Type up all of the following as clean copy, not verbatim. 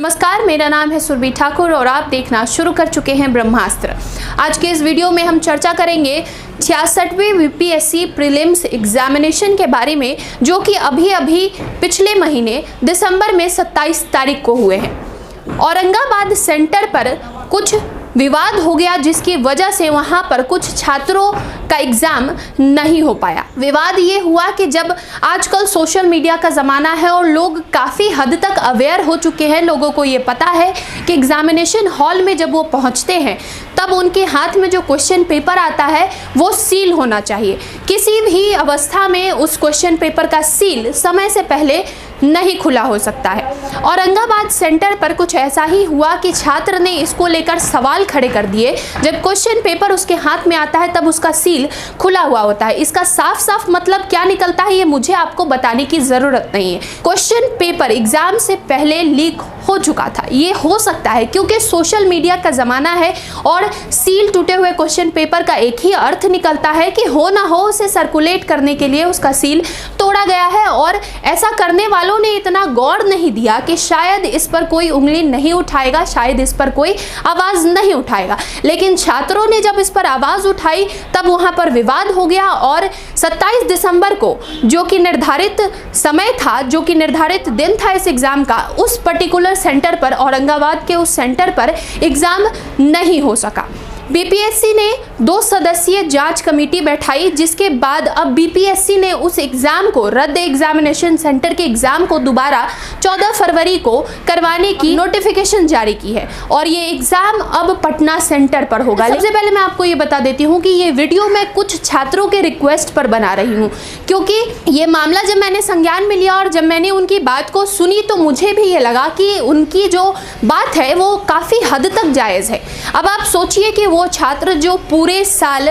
नमस्कार, मेरा नाम है सुरभि ठाकुर और आप देखना शुरू कर चुके हैं ब्रह्मास्त्र। आज के इस वीडियो में हम चर्चा करेंगे 66वें बीपीएससी प्रीलिम्स एग्जामिनेशन के बारे में, जो कि अभी पिछले महीने दिसंबर में 27 तारीख को हुए हैं। औरंगाबाद सेंटर पर कुछ विवाद हो गया, जिसकी वजह से वहां पर कुछ छात्रों का एग्जाम नहीं हो पाया। विवाद ये हुआ कि जब आजकल सोशल मीडिया का ज़माना है और लोग काफ़ी हद तक अवेयर हो चुके हैं, लोगों को ये पता है कि एग्जामिनेशन हॉल में जब वो पहुंचते हैं तब उनके हाथ में जो क्वेश्चन पेपर आता है वो सील होना चाहिए। किसी भी अवस्था में उस क्वेश्चन पेपर का सील समय से पहले नहीं खुला हो सकता है। औरंगाबाद सेंटर पर कुछ ऐसा ही हुआ कि छात्र ने इसको लेकर सवाल खड़े कर दिए। जब क्वेश्चन पेपर उसके हाथ में आता है तब उसका सील खुला हुआ होता है। इसका साफ साफ मतलब क्या निकलता है ये मुझे आपको बताने की ज़रूरत नहीं है। क्वेश्चन पेपर एग्जाम से पहले लीक हो चुका था। ये हो सकता है क्योंकि सोशल मीडिया का ज़माना है और सील टूटे हुए क्वेश्चन पेपर का एक ही अर्थ निकलता है कि हो ना हो उसे सर्कुलेट करने के लिए उसका सील तोड़ा गया है। और ऐसा करने वालों ने इतना गौर नहीं दिया कि शायद इस पर कोई उंगली नहीं उठाएगा, शायद इस पर कोई आवाज़ नहीं उठाएगा। लेकिन छात्रों ने जब इस पर आवाज़ उठाई तब वहाँ पर विवाद हो गया और 27 दिसंबर को जो कि निर्धारित समय था, जो कि निर्धारित दिन था इस एग्ज़ाम का, उस पर्टिकुलर सेंटर पर, औरंगाबाद के उस सेंटर पर एग्ज़ाम नहीं हो सका। बीपीएससी ने 2 सदस्यीय जांच कमेटी बैठाई, जिसके बाद अब बीपीएससी ने उस एग्ज़ाम को रद्द, एग्जामिनेशन सेंटर के एग्ज़ाम को दोबारा 14 फरवरी को करवाने की नोटिफिकेशन जारी की है और ये एग्ज़ाम अब पटना सेंटर पर होगा। सबसे पहले मैं आपको ये बता देती हूँ कि ये वीडियो मैं कुछ छात्रों के रिक्वेस्ट पर बना रही हूँ, क्योंकि ये मामला जब मैंने संज्ञान में लिया और जब मैंने उनकी बात को सुनी तो मुझे भी ये लगा कि उनकी जो बात है वो काफ़ी हद तक जायज़ है। अब आप सोचिए कि वो छात्र जो पूरे साल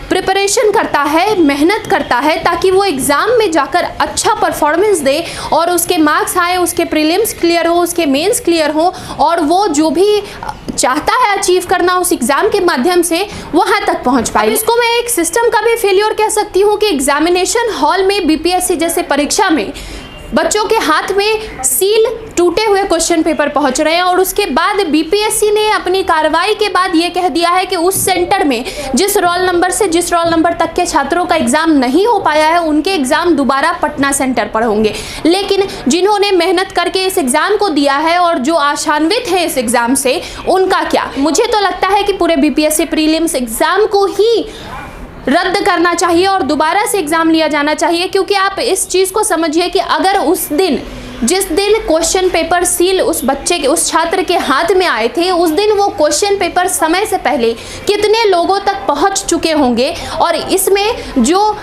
प्रिपरेशन करता है, मेहनत करता है ताकि वो एग्ज़ाम में जाकर अच्छा परफॉर्मेंस दे और उसके मार्क्स आए, उसके प्रीलिम्स क्लियर हो, उसके मेंस क्लियर हो और वो जो भी चाहता है अचीव करना उस एग्ज़ाम के माध्यम से वहाँ तक पहुँच पाए। इसको मैं एक सिस्टम का भी फेलियर कह सकती हूँ कि एग्जामिनेशन हॉल में बीपीएससी जैसे परीक्षा में बच्चों के हाथ में सील टूटे हुए क्वेश्चन पेपर पहुंच रहे हैं और उसके बाद बीपीएससी ने अपनी कार्रवाई के बाद ये कह दिया है कि उस सेंटर में जिस रोल नंबर से जिस रोल नंबर तक के छात्रों का एग्ज़ाम नहीं हो पाया है उनके एग्ज़ाम दोबारा पटना सेंटर पर होंगे। लेकिन जिन्होंने मेहनत करके इस एग्ज़ाम को दिया है और जो आशान्वित है इस एग्ज़ाम से, उनका क्या? मुझे तो लगता है कि पूरे बीपीएससी प्रीलिम्स एग्ज़ाम को ही रद्द करना चाहिए और दोबारा से एग्ज़ाम लिया जाना चाहिए। क्योंकि आप इस चीज़ को समझिए कि अगर उस दिन, जिस दिन क्वेश्चन पेपर सील उस बच्चे के, उस छात्र के हाथ में आए थे, उस दिन वो क्वेश्चन पेपर समय से पहले कितने लोगों तक पहुंच चुके होंगे और इसमें जो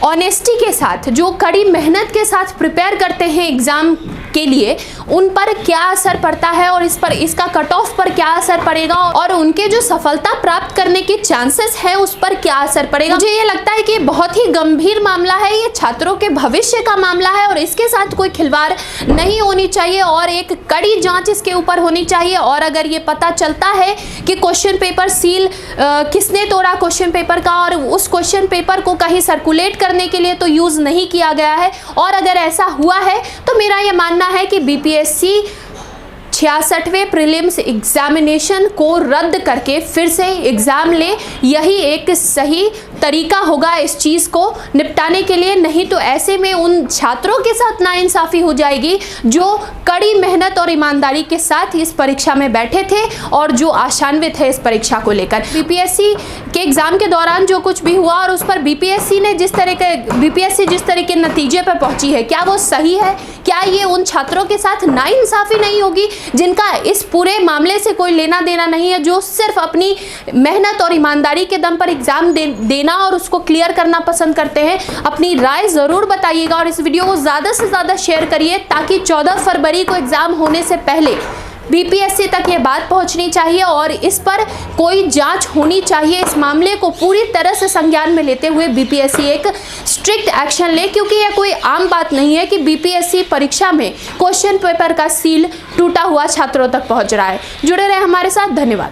ऑनेस्टी के साथ, जो कड़ी मेहनत के साथ प्रिपेयर करते हैं एग्ज़ाम के लिए, उन पर क्या असर पड़ता है और इस पर, इसका कट ऑफ पर क्या असर पड़ेगा और उनके जो सफलता प्राप्त करने के चांसेस है उस पर क्या असर पड़ेगा। मुझे ये लगता है कि बहुत ही गंभीर मामला है, ये छात्रों के भविष्य का मामला है और इसके साथ कोई खिलवाड़ नहीं होनी चाहिए और एक कड़ी जांच इसके ऊपर होनी चाहिए। और अगर ये पता चलता है कि क्वेश्चन पेपर सील किसने तोड़ा क्वेश्चन पेपर का और उस क्वेश्चन पेपर को कहीं सर्कुलेट करने के लिए तो यूज़ नहीं किया गया है, और अगर ऐसा हुआ है तो मेरा ये मानना है कि बीपीएससी 66वें प्रीलिम्स एग्जामिनेशन को रद्द करके फिर से एग्ज़ाम ले, यही एक सही तरीका होगा इस चीज़ को निपटाने के लिए। नहीं तो ऐसे में उन छात्रों के साथ नाइंसाफ़ी हो जाएगी जो कड़ी मेहनत और ईमानदारी के साथ इस परीक्षा में बैठे थे और जो आशान्वित है इस परीक्षा को लेकर। बीपीएससी के एग्ज़ाम के दौरान जो कुछ भी हुआ और उस पर बीपीएससी जिस तरह के नतीजे पर पहुंची है, क्या वो सही है? क्या ये उन छात्रों के साथ नाइंसाफ़ी नहीं होगी जिनका इस पूरे मामले से कोई लेना देना नहीं है, जो सिर्फ अपनी मेहनत और ईमानदारी के दम पर एग्ज़ाम देना और उसको क्लियर करना पसंद करते हैं? अपनी राय ज़रूर बताइएगा और इस वीडियो को ज़्यादा से ज़्यादा शेयर करिए ताकि 14 फरवरी को एग्ज़ाम होने से पहले बीपीएससी तक ये बात पहुंचनी चाहिए और इस पर कोई जांच होनी चाहिए। इस मामले को पूरी तरह से संज्ञान में लेते हुए बीपीएससी एक स्ट्रिक्ट एक्शन ले, क्योंकि यह कोई आम बात नहीं है कि बीपीएससी परीक्षा में क्वेश्चन पेपर का सील टूटा हुआ छात्रों तक पहुंच रहा है। जुड़े रहे हमारे साथ, धन्यवाद।